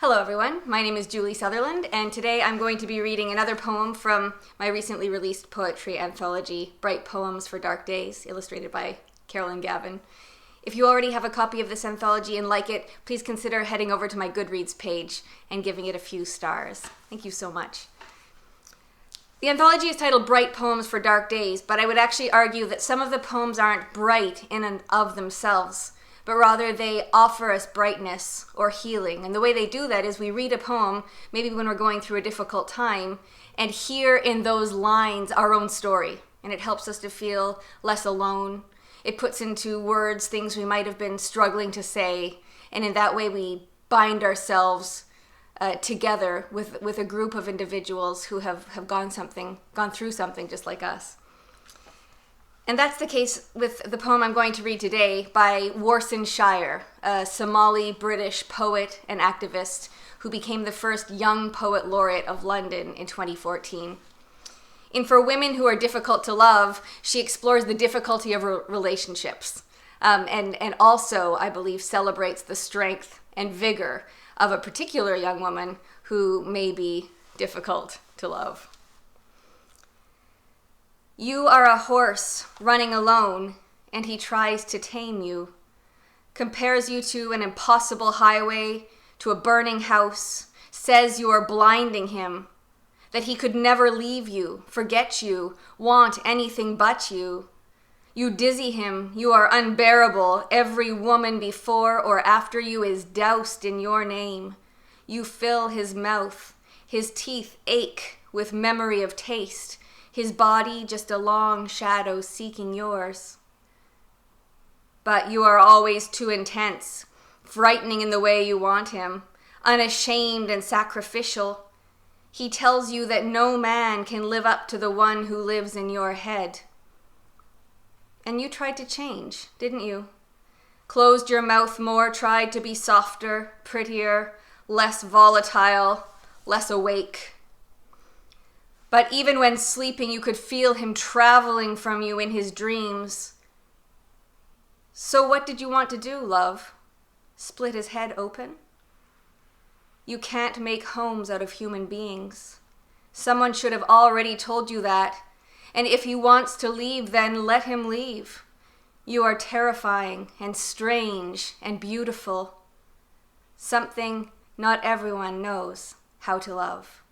Hello everyone, my name is Julie Sutherland, and today I'm going to be reading another poem from my recently released poetry anthology, Bright Poems for Dark Days, illustrated by Carolyn Gavin. If you already have a copy of this anthology and like it, please consider heading over to my Goodreads page and giving it a few stars. Thank you so much. The anthology is titled Bright Poems for Dark Days, but I would actually argue that some of the poems aren't bright in and of themselves, but rather they offer us brightness or healing. And the way they do that is we read a poem, maybe when we're going through a difficult time, and hear in those lines our own story. And it helps us to feel less alone. It puts into words things we might have been struggling to say, and in that way we bind ourselves together with a group of individuals who have gone through something just like us. And that's the case with the poem I'm going to read today by Warsan Shire, a Somali-British poet and activist who became the first young poet laureate of London in 2014. In For Women Who Are Difficult to Love, she explores the difficulty of relationships, and also, I believe, celebrates the strength and vigor of a particular young woman who may be difficult to love. You are a horse running alone, and he tries to tame you, compares you to an impossible highway, to a burning house, says you are blinding him, that he could never leave you, forget you, want anything but you. You dizzy him, you are unbearable, every woman before or after you is doused in your name. You fill his mouth, his teeth ache with memory of taste, his body just a long shadow seeking yours. But you are always too intense, frightening in the way you want him, unashamed and sacrificial. He tells you that no man can live up to the one who lives in your head. And you tried to change, didn't you? Closed your mouth more, tried to be softer, prettier, less volatile, less awake. But even when sleeping, you could feel him traveling from you in his dreams. So what did you want to do, love? Split his head open? You can't make homes out of human beings. Someone should have already told you that. And if he wants to leave, then let him leave. You are terrifying and strange and beautiful. Something not everyone knows how to love.